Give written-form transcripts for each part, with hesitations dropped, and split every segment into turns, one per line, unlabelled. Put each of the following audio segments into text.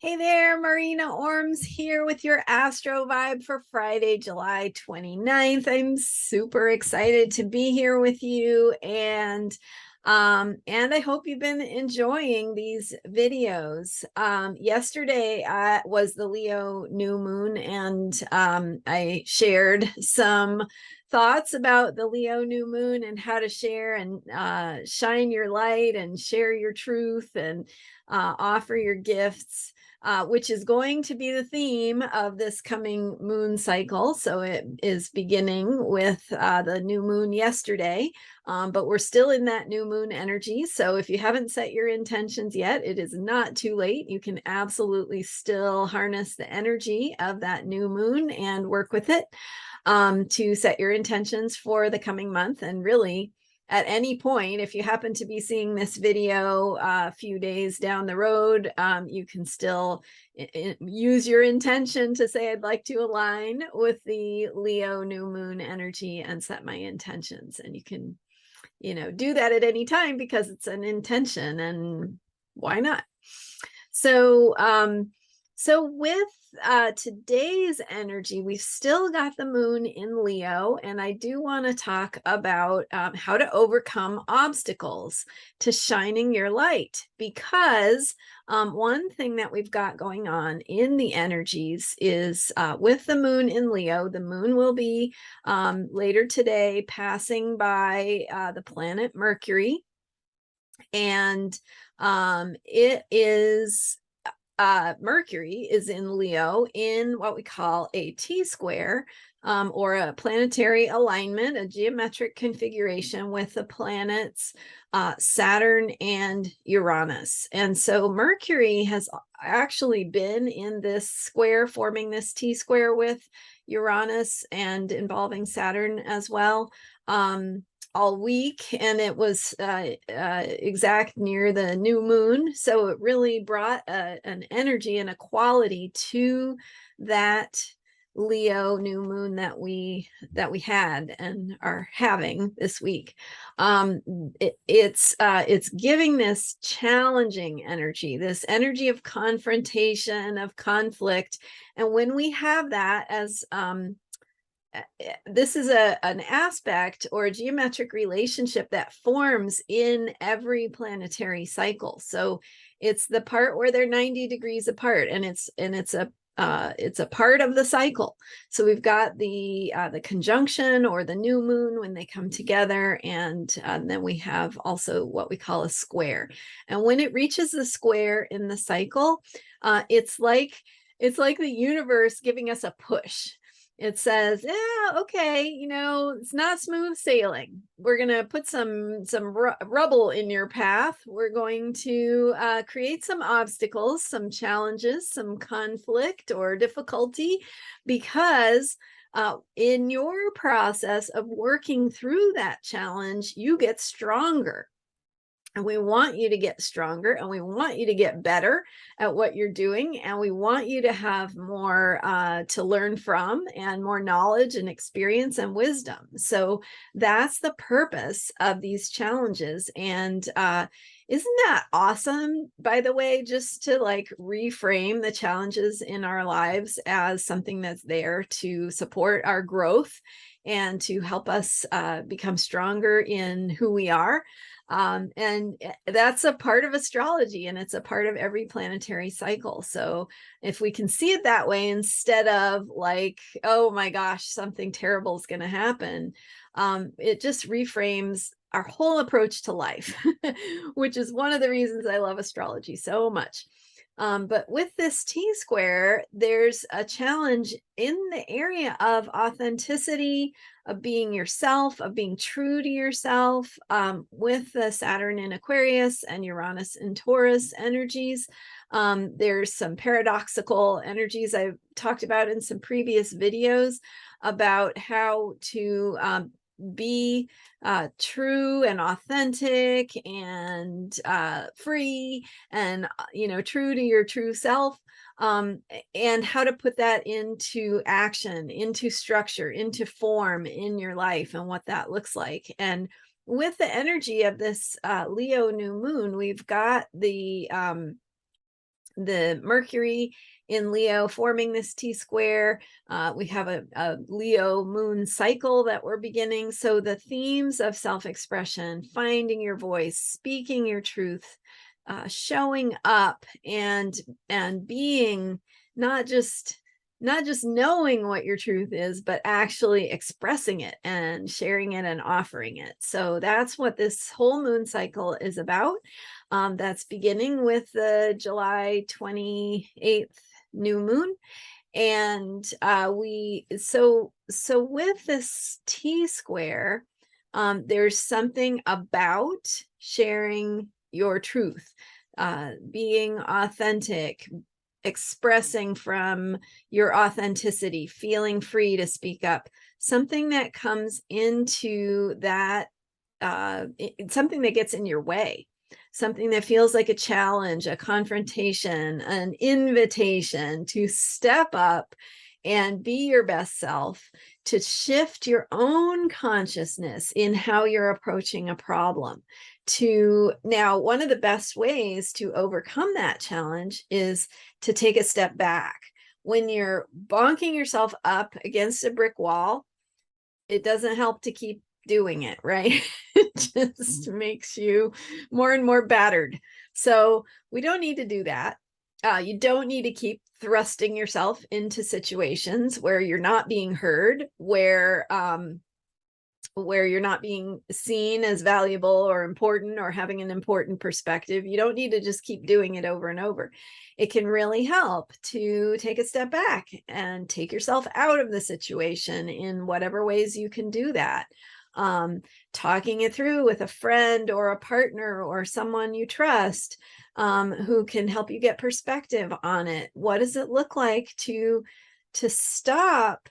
Hey there, Marina Orms here with your Astro Vibe for Friday, July 29th. I'm super excited to be here with you and I hope you've been enjoying these videos. Yesterday was the Leo new moon and I shared some thoughts about the Leo new moon and how to share and shine your light and share your truth and offer your gifts, which is going to be the theme of this coming moon cycle. So it is beginning with the new moon yesterday, but we're still in that new moon energy. So if you haven't set your intentions yet, it is not too late. You can absolutely still harness the energy of that new moon and work with it to set your intentions for the coming month. And really, at any point, if you happen to be seeing this video a few days down the road, you can still use your intention to say, I'd like to align with the Leo new moon energy and set my intentions. And you can, do that at any time because it's an intention, and why not? So, with today's energy, we've still got the moon in Leo, and I do want to talk about how to overcome obstacles to shining your light, because one thing that we've got going on in the energies is with the moon in Leo, the moon will be later today passing by the planet Mercury, and it is Mercury is in Leo in what we call a T-square, or a planetary alignment, a geometric configuration with the planets Saturn and Uranus. And so Mercury has actually been in this square, forming this T-square with Uranus and involving Saturn as well, all week, and it was exact near the new moon. So it really brought an energy and a quality to that Leo new moon that we had and are having this week. It's giving this challenging energy, this energy of confrontation, of conflict. And when we have that as this is an aspect or a geometric relationship that forms in every planetary cycle. So it's the part where they're 90 degrees apart, and it's a part of the cycle. So we've got the conjunction or the new moon when they come together, and then we have also what we call a square. And when it reaches the square in the cycle, it's like the universe giving us a push. It says, yeah, okay, it's not smooth sailing. We're going to put some rubble in your path. We're going to create some obstacles, some challenges, some conflict or difficulty, because in your process of working through that challenge, you get stronger. And we want you to get stronger, and we want you to get better at what you're doing. And we want you to have more to learn from, and more knowledge and experience and wisdom. So that's the purpose of these challenges. And isn't that awesome, by the way, just to reframe the challenges in our lives as something that's there to support our growth and to help us become stronger in who we are. And that's a part of astrology, and it's a part of every planetary cycle. So if we can see it that way, instead of oh my gosh, something terrible is going to happen, it just reframes our whole approach to life, which is one of the reasons I love astrology so much. But with this T-square, there's a challenge in the area of authenticity, of being yourself, of being true to yourself, with the Saturn in Aquarius and Uranus in Taurus energies. There's some paradoxical energies I've talked about in some previous videos about how to be true and authentic and free and true to your true self, and how to put that into action, into structure, into form in your life, and what that looks like. And with the energy of this Leo new moon, we've got the the Mercury in Leo forming this T-square. We have a Leo moon cycle that we're beginning. So the themes of self-expression, finding your voice, speaking your truth, showing up, and being not just knowing what your truth is, but actually expressing it and sharing it and offering it. So that's what this whole moon cycle is about. That's beginning with the July 28th new moon. And so with this T-square, there's something about sharing your truth, being authentic, expressing from your authenticity, feeling free to speak up, something that comes into that, something that gets in your way, something that feels like a challenge, a confrontation, an invitation to step up and be your best self, to shift your own consciousness in how you're approaching a problem. Now, one of the best ways to overcome that challenge is to take a step back. When you're bonking yourself up against a brick wall, it doesn't help to keep doing it, right? It just makes you more and more battered. So we don't need to do that. You don't need to keep thrusting yourself into situations where you're not being heard, where you're not being seen as valuable or important or having an important perspective. You don't need to just keep doing it over and over. It can really help to take a step back and take yourself out of the situation in whatever ways you can do that. Talking it through with a friend or a partner or someone you trust, who can help you get perspective on it. What does it look like to stop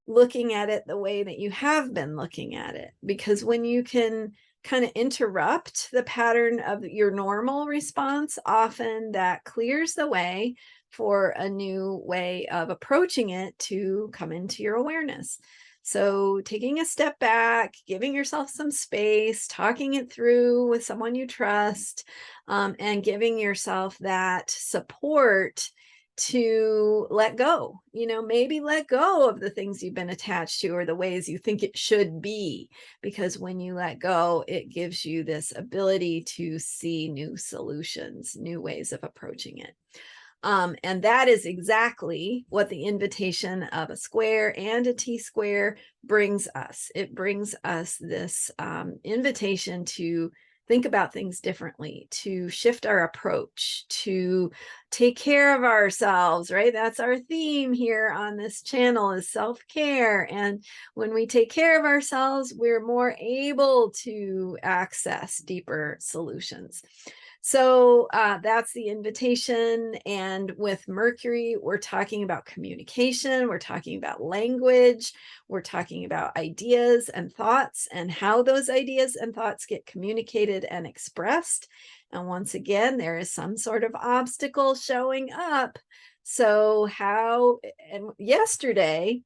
looking at it the way that you have been looking at it? Because when you can kind of interrupt the pattern of your normal response, often that clears the way for a new way of approaching it to come into your awareness. So taking a step back, giving yourself some space, talking it through with someone you trust, and giving yourself that support to let go, maybe let go of the things you've been attached to or the ways you think it should be, because when you let go, it gives you this ability to see new solutions, new ways of approaching it. And that is exactly what the invitation of a square and a T-square brings us. It brings us this invitation to think about things differently, to shift our approach, to take care of ourselves, right? That's our theme here on this channel, is self-care. And when we take care of ourselves, we're more able to access deeper solutions. So that's the invitation. And with Mercury, we're talking about communication, we're talking about language, we're talking about ideas and thoughts and how those ideas and thoughts get communicated and expressed. And once again, there is some sort of obstacle showing up. So and yesterday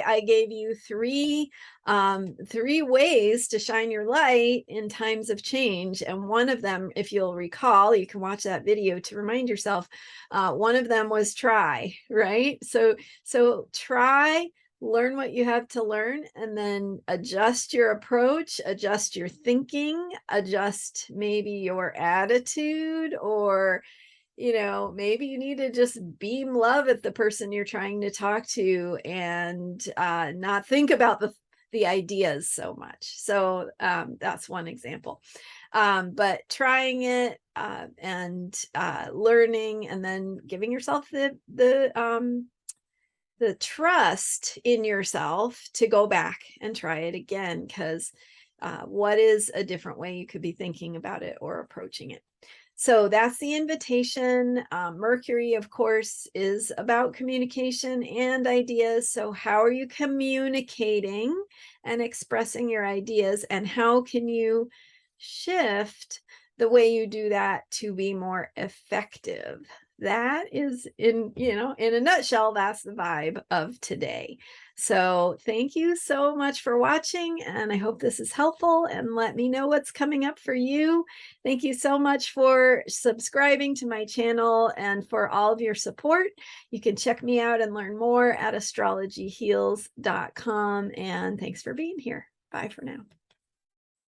I gave you three ways to shine your light in times of change. And one of them, if you'll recall, you can watch that video to remind yourself, one of them was try, right? So try, learn what you have to learn, and then adjust your approach, adjust your thinking, adjust maybe your attitude, or maybe you need to just beam love at the person you're trying to talk to and not think about the ideas so much. So that's one example. But trying it and learning, and then giving yourself the trust in yourself to go back and try it again, because what is a different way you could be thinking about it or approaching it? So that's the invitation. Mercury, of course, is about communication and ideas. So how are you communicating and expressing your ideas? And how can you shift the way you do that to be more effective? that is in a nutshell, that's the vibe of today. So thank you so much for watching, and I hope this is helpful, and let me know what's coming up for you. Thank you so much for subscribing to my channel and for all of your support. You can check me out and learn more at astrologyheals.com, and thanks for being here. Bye for now.